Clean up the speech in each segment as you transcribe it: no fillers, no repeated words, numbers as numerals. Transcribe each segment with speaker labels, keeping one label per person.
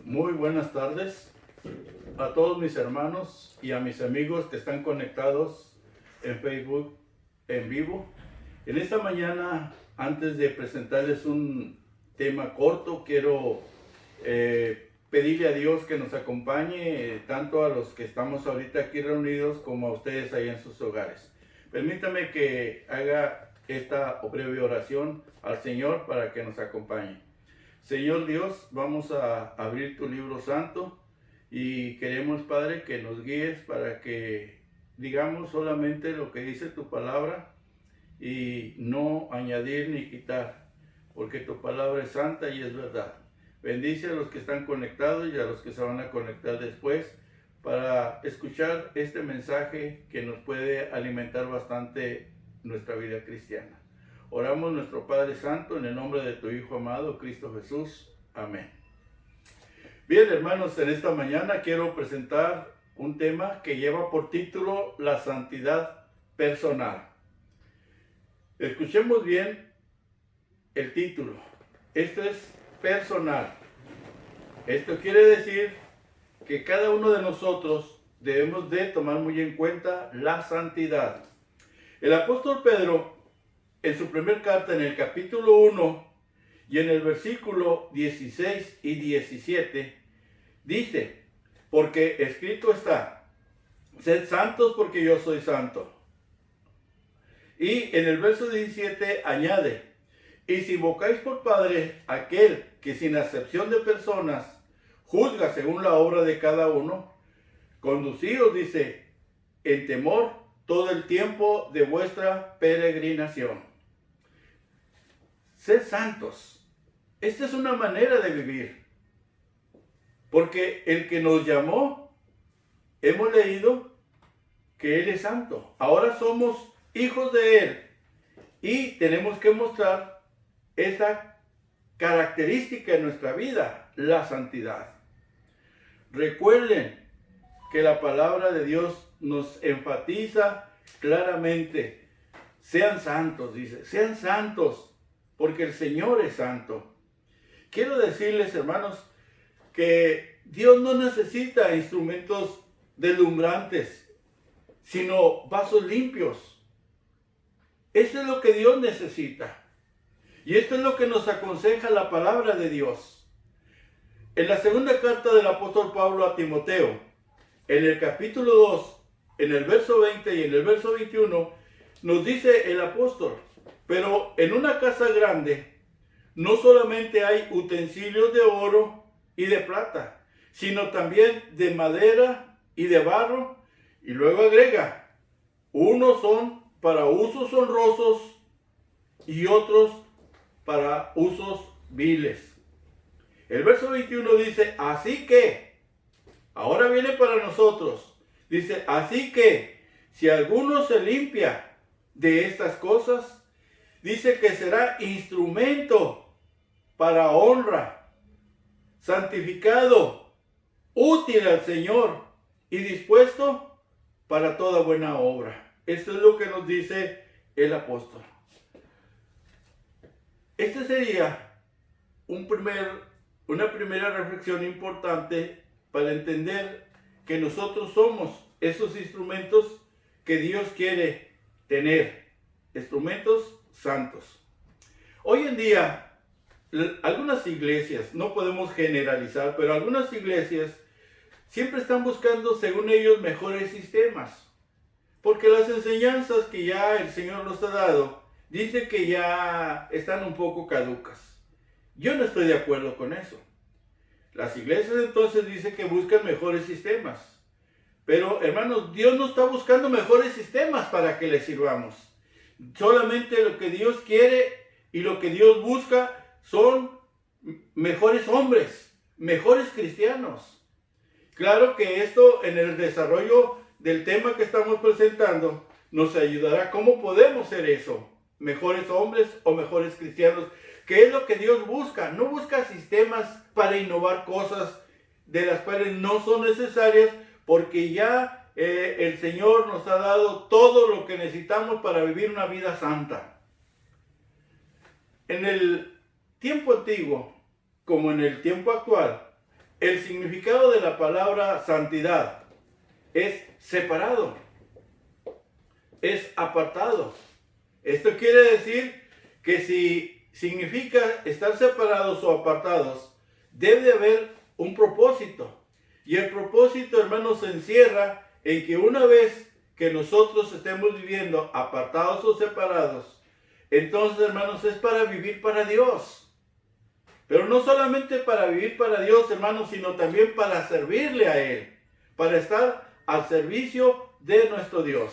Speaker 1: Muy buenas tardes a todos mis hermanos y a mis amigos que están conectados en Facebook en vivo. En esta mañana, antes de presentarles un tema corto, quiero pedirle a Dios que nos acompañe tanto a los que estamos ahorita aquí reunidos como a ustedes ahí en sus hogares. Permítame que haga esta breve oración al Señor para que nos acompañe. Señor Dios, vamos a abrir tu libro santo y queremos, Padre, que nos guíes para que digamos solamente lo que dice tu palabra y no añadir ni quitar, porque tu palabra es santa y es verdad. Bendice a los que están conectados y a los que se van a conectar después para escuchar este mensaje que nos puede alimentar bastante nuestra vida cristiana. Oramos nuestro Padre Santo en el nombre de tu Hijo amado, Cristo Jesús. Amén. Bien, hermanos, en esta mañana quiero presentar un tema que lleva por título la santidad personal. Escuchemos bien el título. Esto es personal. Esto quiere decir que cada uno de nosotros debemos de tomar muy en cuenta la santidad. El apóstol Pedro, en su primer carta, en el capítulo 1 y en el versículo 16 y 17, dice, porque escrito está, sed santos porque yo soy santo. Y en el verso 17 añade, y si invocáis por Padre aquel que sin acepción de personas juzga según la obra de cada uno, conducíos, dice, en temor todo el tiempo de vuestra peregrinación. Sed santos. Esta es una manera de vivir. Porque el que nos llamó, hemos leído que Él es santo. Ahora somos hijos de Él. Y tenemos que mostrar esa característica en nuestra vida, la santidad. Recuerden que la palabra de Dios nos enfatiza claramente. Sean santos, dice. Sean santos. Porque el Señor es santo. Quiero decirles, hermanos, que Dios no necesita instrumentos deslumbrantes, sino vasos limpios. Eso es lo que Dios necesita. Y esto es lo que nos aconseja la palabra de Dios. En la segunda carta del apóstol Pablo a Timoteo, en el capítulo 2, en el verso 20 y en el verso 21, nos dice el apóstol, pero en una casa grande no solamente hay utensilios de oro y de plata, sino también de madera y de barro. Y luego agrega, unos son para usos honrosos y otros para usos viles. El verso 21 dice, así que, ahora viene para nosotros, dice, así que, si alguno se limpia de estas cosas, dice que será instrumento para honra, santificado, útil al Señor y dispuesto para toda buena obra. Esto es lo que nos dice el apóstol. Este sería una primera reflexión importante para entender que nosotros somos esos instrumentos que Dios quiere tener, instrumentos santos. Hoy en día, algunas iglesias, no podemos generalizar, pero algunas iglesias siempre están buscando, según ellos, mejores sistemas. Porque las enseñanzas que ya el Señor nos ha dado, dice que ya están un poco caducas. Yo no estoy de acuerdo con eso. Las iglesias entonces dicen que buscan mejores sistemas. Pero, hermanos, Dios no está buscando mejores sistemas para que le sirvamos. Solamente lo que Dios quiere y lo que Dios busca son mejores hombres, mejores cristianos. Claro que esto en el desarrollo del tema que estamos presentando nos ayudará. ¿Cómo podemos ser eso? Mejores hombres o mejores cristianos. ¿Qué es lo que Dios busca? No busca sistemas para innovar cosas de las cuales no son necesarias, porque ya el Señor nos ha dado todo lo que necesitamos para vivir una vida santa. En el tiempo antiguo, como en el tiempo actual, el significado de la palabra santidad es separado, es apartado. Esto quiere decir que si significa estar separados o apartados, debe haber un propósito. Y el propósito, hermanos, se encierra en que una vez que nosotros estemos viviendo apartados o separados, entonces, hermanos, es para vivir para Dios. Pero no solamente para vivir para Dios, hermanos, sino también para servirle a Él, para estar al servicio de nuestro Dios.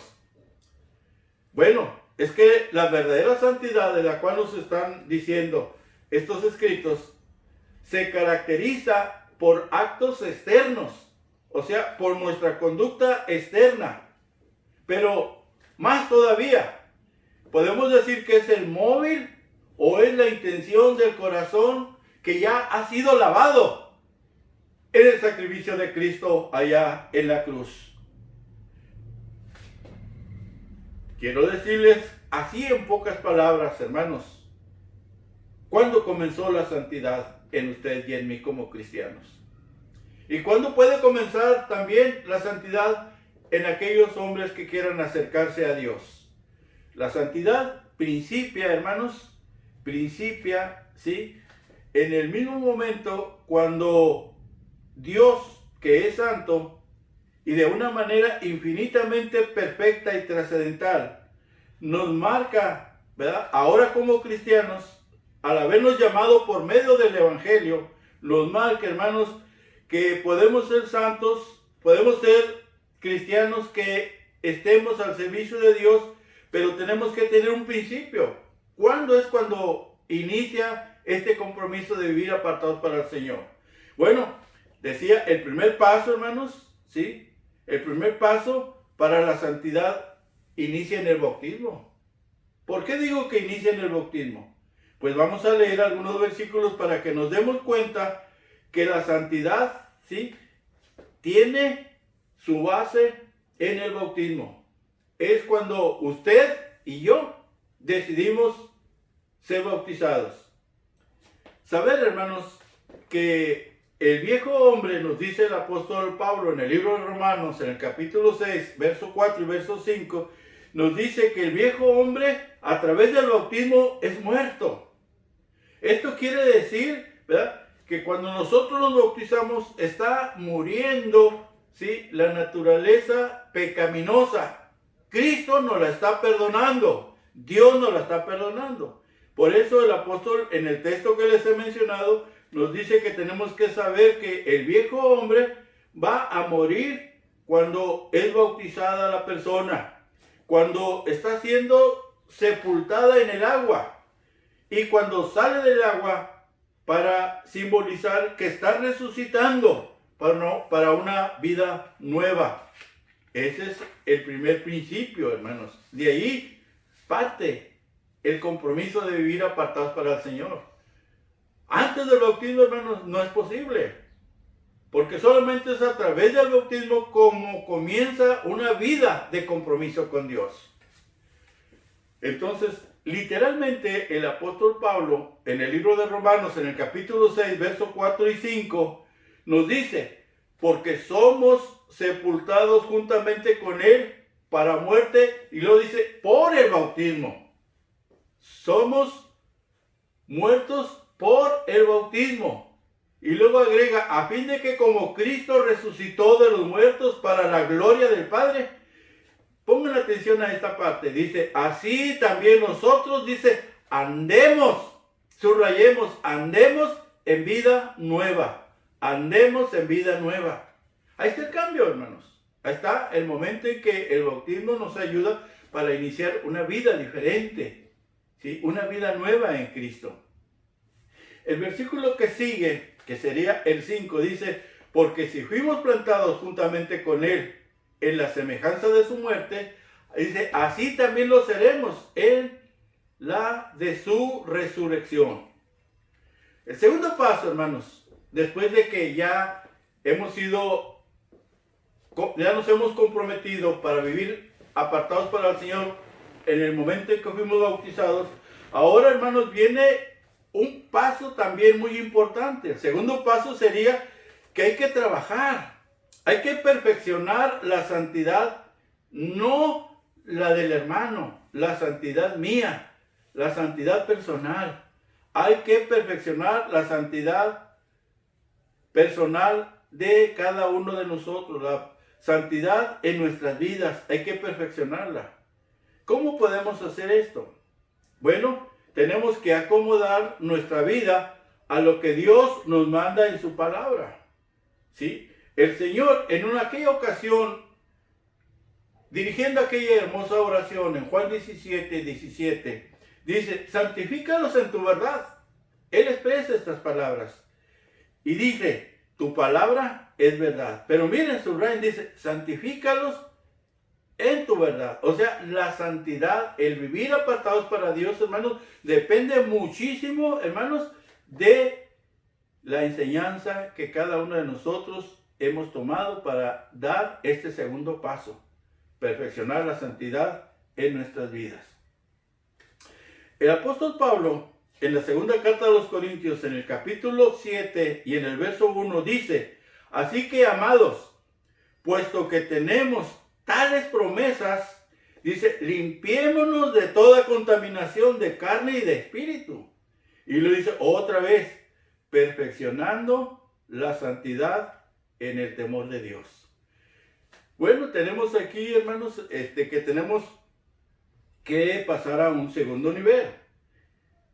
Speaker 1: Bueno, es que la verdadera santidad de la cual nos están diciendo estos escritos se caracteriza por actos externos, o sea, por nuestra conducta externa. Pero más todavía, podemos decir que es el móvil o es la intención del corazón que ya ha sido lavado en el sacrificio de Cristo allá en la cruz. Quiero decirles así en pocas palabras, hermanos, ¿cuándo comenzó la santidad en usted y en mí como cristianos? ¿Y cuándo puede comenzar también la santidad en aquellos hombres que quieran acercarse a Dios? La santidad principia, hermanos, ¿sí? En el mismo momento cuando Dios, que es santo, y de una manera infinitamente perfecta y trascendental, nos marca, ¿verdad? Ahora como cristianos, al habernos llamado por medio del Evangelio, nos marca, hermanos, que podemos ser santos, podemos ser cristianos que estemos al servicio de Dios, pero tenemos que tener un principio. ¿Cuándo es cuando inicia este compromiso de vivir apartados para el Señor? Bueno, decía, el primer paso, hermanos, ¿sí? El primer paso para la santidad inicia en el bautismo. ¿Por qué digo que inicia en el bautismo? Pues vamos a leer algunos versículos para que nos demos cuenta que la santidad, ¿sí?, tiene su base en el bautismo. Es cuando usted y yo decidimos ser bautizados. Saber, hermanos, que el viejo hombre, nos dice el apóstol Pablo en el libro de Romanos, en el capítulo 6, verso 4 y verso 5, nos dice que el viejo hombre a través del bautismo es muerto. Esto quiere decir, ¿verdad?, que cuando nosotros nos bautizamos está muriendo, ¿sí?, la naturaleza pecaminosa. Cristo nos la está perdonando, Dios nos la está perdonando. Por eso el apóstol, en el texto que les he mencionado, nos dice que tenemos que saber que el viejo hombre va a morir cuando es bautizada la persona, cuando está siendo sepultada en el agua y cuando sale del agua para simbolizar que está resucitando para una vida nueva. Ese es el primer principio, hermanos. De ahí parte el compromiso de vivir apartados para el Señor. Antes del bautismo, hermanos, no es posible, porque solamente es a través del bautismo como comienza una vida de compromiso con Dios. Entonces, literalmente, el apóstol Pablo, en el libro de Romanos, en el capítulo 6, versos 4 y 5, nos dice, porque somos sepultados juntamente con Él para muerte, y luego dice, por el bautismo. Somos muertos por el bautismo. Y luego agrega, a fin de que como Cristo resucitó de los muertos para la gloria del Padre. Pongan atención a esta parte. Dice, así también nosotros, dice, andemos, subrayemos, andemos en vida nueva. Andemos en vida nueva. Ahí está el cambio, hermanos. Ahí está el momento en que el bautismo nos ayuda para iniciar una vida diferente, ¿sí?, una vida nueva en Cristo. El versículo que sigue, que sería el 5, dice, porque si fuimos plantados juntamente con Él en la semejanza de su muerte, dice, así también lo seremos en la de su resurrección. El segundo paso, hermanos, después de que ya nos hemos comprometido para vivir apartados para el Señor en el momento en que fuimos bautizados, ahora, hermanos, viene un paso también muy importante. El segundo paso sería que hay que trabajar, hay que perfeccionar la santidad, no la del hermano, la santidad mía, la santidad personal. Hay que perfeccionar la santidad personal de cada uno de nosotros, la santidad en nuestras vidas, hay que perfeccionarla. ¿Cómo podemos hacer esto? Bueno, tenemos que acomodar nuestra vida a lo que Dios nos manda en su palabra. ¿Sí? El Señor en aquella ocasión, dirigiendo aquella hermosa oración en Juan 17, dice, santifícalos en tu verdad. Él expresa estas palabras y dice, tu palabra es verdad. Pero miren, subrayen, dice, santifícalos en tu verdad. O sea, la santidad, el vivir apartados para Dios, hermanos, depende muchísimo, hermanos, de la enseñanza que cada uno de nosotros hemos tomado para dar este segundo paso, perfeccionar la santidad en nuestras vidas. El apóstol Pablo, en la segunda carta a los Corintios, en el capítulo 7 y en el verso 1, dice, así que, amados, puesto que tenemos tales promesas, dice, limpiémonos de toda contaminación de carne y de espíritu. Y lo dice otra vez, perfeccionando la santidad en el temor de Dios. Bueno, tenemos aquí, hermanos, que tenemos que pasar a un segundo nivel.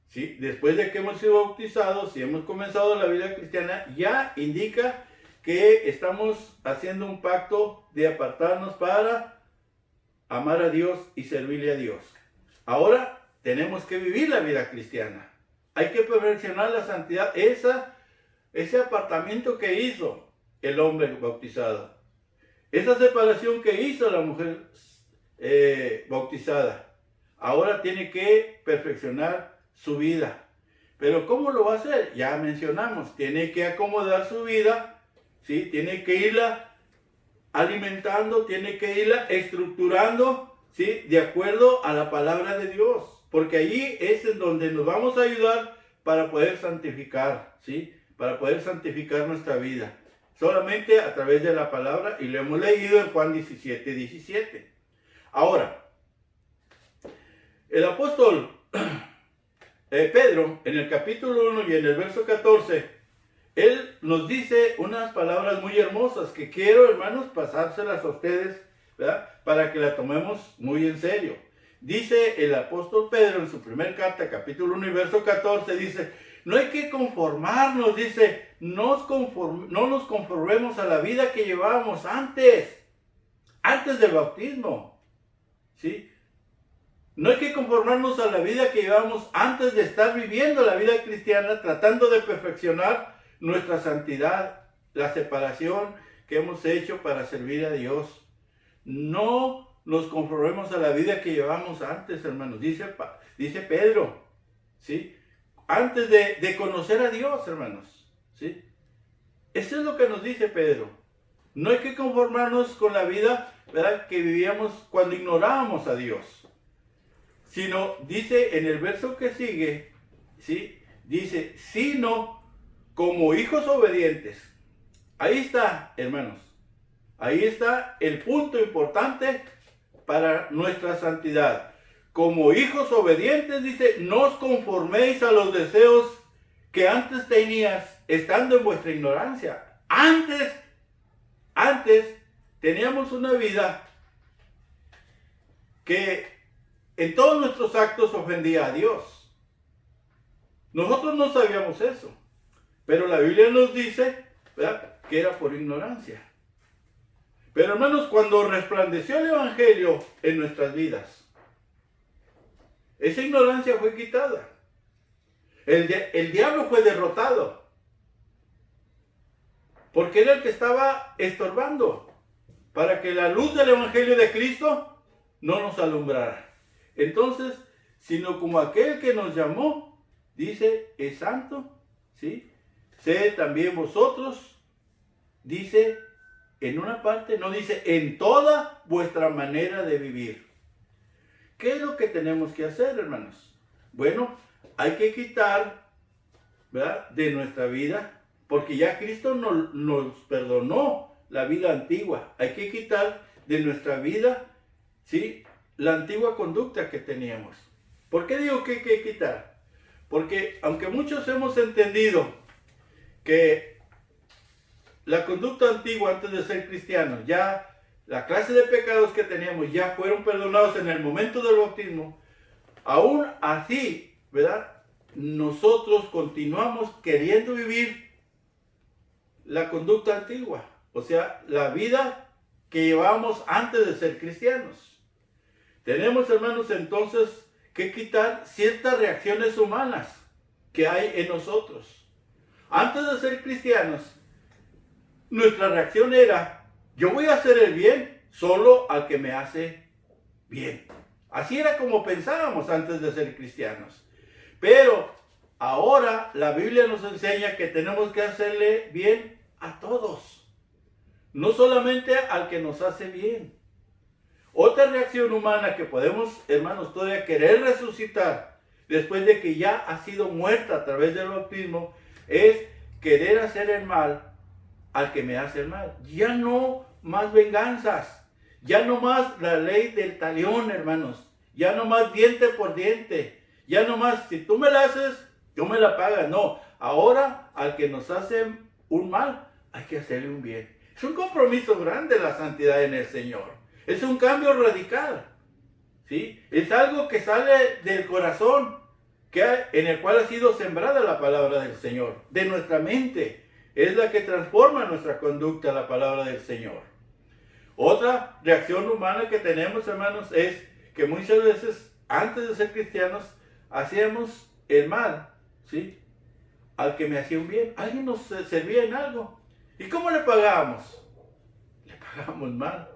Speaker 1: ¿Sí? Después de que hemos sido bautizados y hemos comenzado la vida cristiana, ya indica que estamos haciendo un pacto de apartarnos para amar a Dios y servirle a Dios. Ahora tenemos que vivir la vida cristiana. Hay que perfeccionar la santidad, ese apartamiento que hizo el hombre bautizado, esa separación que hizo la mujer bautizada. Ahora tiene que perfeccionar su vida. Pero ¿cómo lo va a hacer? Ya mencionamos, tiene que acomodar su vida, ¿sí? Tiene que irla alimentando, tiene que irla estructurando, ¿sí? De acuerdo a la palabra de Dios. Porque allí es en donde nos vamos a ayudar para poder santificar, ¿sí? Para poder santificar nuestra vida. Solamente a través de la palabra, y lo hemos leído en Juan 17. Ahora, el apóstol Pedro, en el capítulo 1 y en el verso 14, él nos dice unas palabras muy hermosas que quiero, hermanos, pasárselas a ustedes, ¿verdad? Para que la tomemos muy en serio. Dice el apóstol Pedro en su primer carta, capítulo 1 y verso 14, dice, no hay que conformarnos, dice, no nos conformemos a la vida que llevábamos antes del bautismo, ¿sí? No hay que conformarnos a la vida que llevamos antes de estar viviendo la vida cristiana, tratando de perfeccionar nuestra santidad, la separación que hemos hecho para servir a Dios. No nos conformemos a la vida que llevamos antes, hermanos, dice Pedro, ¿sí? Antes de conocer a Dios, hermanos, ¿sí? Eso es lo que nos dice Pedro. No hay que conformarnos con la vida, ¿verdad?, que vivíamos cuando ignorábamos a Dios. Sino, dice en el verso que sigue, ¿sí? Dice, sino como hijos obedientes. Ahí está, hermanos. Ahí está el punto importante para nuestra santidad. Como hijos obedientes, dice, no os conforméis a los deseos que antes tenías, estando en vuestra ignorancia. Antes teníamos una vida que en todos nuestros actos ofendía a Dios. Nosotros no sabíamos eso, pero la Biblia nos dice, ¿verdad?, que era por ignorancia. Pero hermanos, cuando resplandeció el Evangelio en nuestras vidas, esa ignorancia fue quitada. El diablo fue derrotado, porque era el que estaba estorbando para que la luz del Evangelio de Cristo no nos alumbrara. Entonces, sino como aquel que nos llamó, dice, es santo, ¿sí? Sed también vosotros, dice, en una parte, no dice, en toda vuestra manera de vivir. ¿Qué es lo que tenemos que hacer, hermanos? Bueno, hay que quitar, ¿verdad?, de nuestra vida, porque ya Cristo nos perdonó la vida antigua. Hay que quitar de nuestra vida, ¿sí?, la antigua conducta que teníamos. ¿Por qué digo que hay que quitar? Porque aunque muchos hemos entendido que la conducta antigua antes de ser cristianos, ya la clase de pecados que teníamos ya fueron perdonados en el momento del bautismo, aún así, ¿verdad?, nosotros continuamos queriendo vivir la conducta antigua, o sea, la vida que llevábamos antes de ser cristianos. Tenemos, hermanos, entonces que quitar ciertas reacciones humanas que hay en nosotros. Antes de ser cristianos, nuestra reacción era: yo voy a hacer el bien solo al que me hace bien. Así era como pensábamos antes de ser cristianos. Pero ahora la Biblia nos enseña que tenemos que hacerle bien a todos, no solamente al que nos hace bien. Otra reacción humana que podemos, hermanos, todavía querer resucitar después de que ya ha sido muerta a través del bautismo es querer hacer el mal al que me hace el mal. Ya no más venganzas, ya no más la ley del talión, hermanos, ya no más diente por diente, ya no más si tú me la haces, yo me la pagas. No, ahora al que nos hace un mal hay que hacerle un bien. Es un compromiso grande la santidad en el Señor. Es un cambio radical, ¿sí? Es algo que sale del corazón, en el cual ha sido sembrada la palabra del Señor. De nuestra mente es la que transforma nuestra conducta, la palabra del Señor. Otra reacción humana que tenemos, hermanos, es que muchas veces, antes de ser cristianos, hacíamos el mal, ¿sí?, al que me hacía un bien. Alguien nos servía en algo. ¿Y cómo le pagábamos? Le pagábamos mal.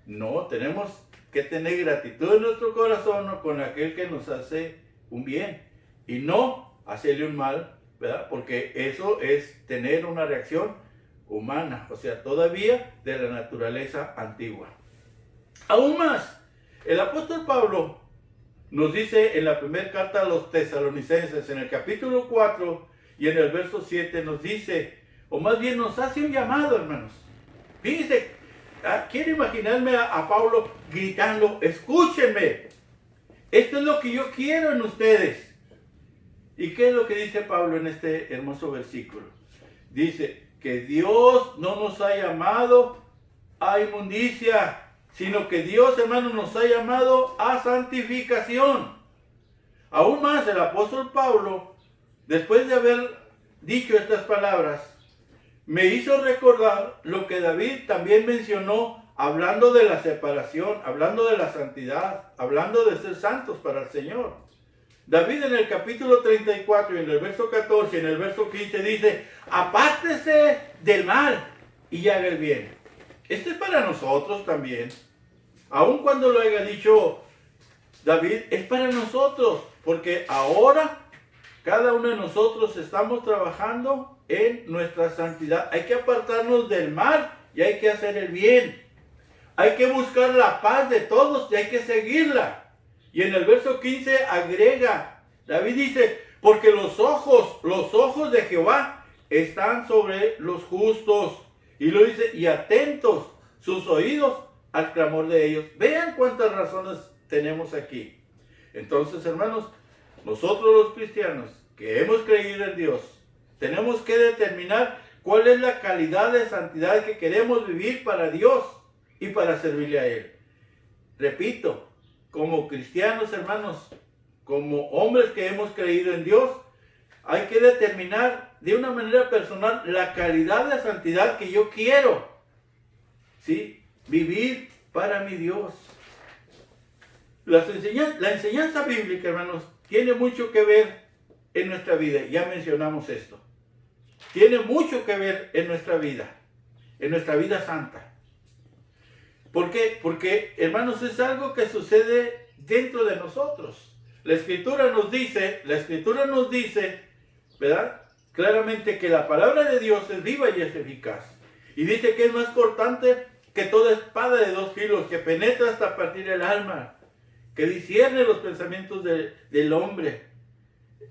Speaker 1: No, tenemos que tener gratitud en nuestro corazón con aquel que nos hace un bien y no hacerle un mal, ¿verdad? Porque eso es tener una reacción humana, o sea, todavía de la naturaleza antigua. Aún más, el apóstol Pablo nos dice en la primera carta a los tesalonicenses, en el capítulo 4 y en el verso 7, nos dice, o más bien nos hace un llamado, hermanos. Fíjense, quiero imaginarme a Pablo gritando: escúchenme, esto es lo que yo quiero en ustedes. ¿Y qué es lo que dice Pablo en este hermoso versículo? Dice que Dios no nos ha llamado a inmundicia, sino que Dios, hermano, nos ha llamado a santificación. Aún más, el apóstol Pablo, después de haber dicho estas palabras, me hizo recordar lo que David también mencionó, hablando de la separación, hablando de la santidad, hablando de ser santos para el Señor. David en el capítulo 34, en el verso 14, en el verso 15 dice: apártese del mal y haga el bien. Esto es para nosotros también. Aun cuando lo haya dicho David, es para nosotros, porque ahora cada uno de nosotros estamos trabajando en nuestra santidad. Hay que apartarnos del mal y hay que hacer el bien. Hay que buscar la paz de todos y hay que seguirla. Y en el verso 15 agrega, David dice: porque los ojos de Jehová están sobre los justos. Y lo dice: y atentos sus oídos al clamor de ellos. Vean cuántas razones tenemos aquí. Entonces, hermanos, nosotros los cristianos que hemos creído en Dios, tenemos que determinar cuál es la calidad de santidad que queremos vivir para Dios y para servirle a Él. Repito, como cristianos, hermanos, como hombres que hemos creído en Dios, hay que determinar de una manera personal la calidad de santidad que yo quiero, ¿sí?, vivir para mi Dios. La enseñanza bíblica, hermanos, tiene mucho que ver en nuestra vida. Ya mencionamos esto. Tiene mucho que ver en nuestra vida santa. ¿Por qué? Porque, hermanos, es algo que sucede dentro de nosotros. La Escritura nos dice, ¿verdad?, claramente que la palabra de Dios es viva y es eficaz. Y dice que es más cortante que toda espada de dos filos, que penetra hasta partir el alma, que discierne los pensamientos del hombre.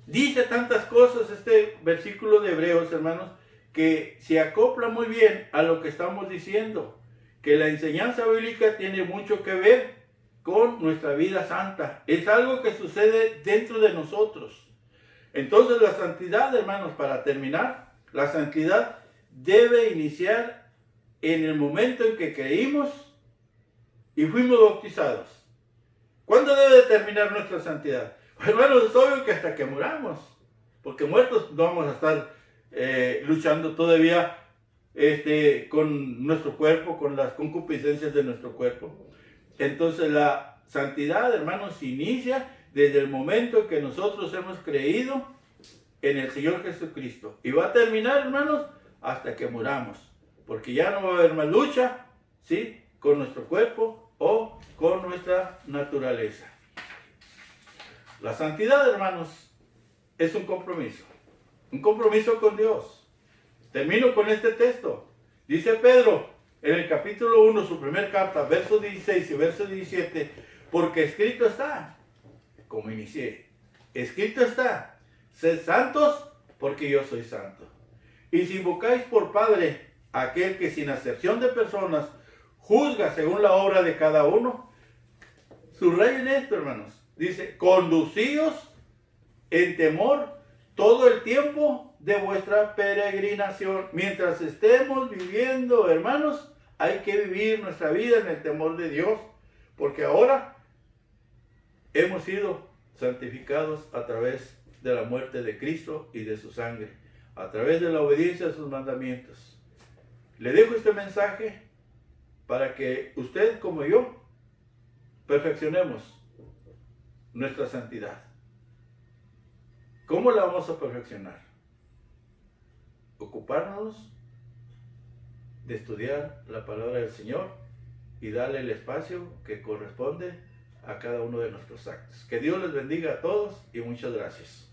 Speaker 1: Dice tantas cosas este versículo de Hebreos, hermanos, que se acopla muy bien a lo que estamos diciendo, que la enseñanza bíblica tiene mucho que ver con nuestra vida santa. Es algo que sucede dentro de nosotros. Entonces la santidad, hermanos, para terminar, la santidad debe iniciar en el momento en que creímos y fuimos bautizados. ¿Cuándo debe de terminar nuestra santidad? Pues, hermanos, es obvio que hasta que muramos, porque muertos no vamos a estar luchando todavía con nuestro cuerpo, con las concupiscencias de nuestro cuerpo. Entonces la santidad, hermanos, inicia desde el momento en que nosotros hemos creído en el Señor Jesucristo. Y va a terminar, hermanos, hasta que muramos. Porque ya no va a haber más lucha, ¿sí?, con nuestro cuerpo o con nuestra naturaleza. La santidad, hermanos, es un compromiso con Dios. Termino con este texto. Dice Pedro en el capítulo 1, su primer carta, versos 16 y verso 17, porque escrito está, como inicié, escrito está, sed santos porque yo soy santo. Y si invocáis por Padre a aquel que sin acepción de personas juzga según la obra de cada uno, subrayen esto, hermanos, dice, conducíos en temor todo el tiempo de vuestra peregrinación. Mientras estemos viviendo, hermanos, hay que vivir nuestra vida en el temor de Dios, porque ahora hemos sido santificados a través de la muerte de Cristo y de su sangre, a través de la obediencia a sus mandamientos. Le dejo este mensaje para que usted como yo perfeccionemos nuestra santidad. ¿Cómo la vamos a perfeccionar? Ocuparnos de estudiar la palabra del Señor y darle el espacio que corresponde a cada uno de nuestros actos. Que Dios les bendiga a todos y muchas gracias.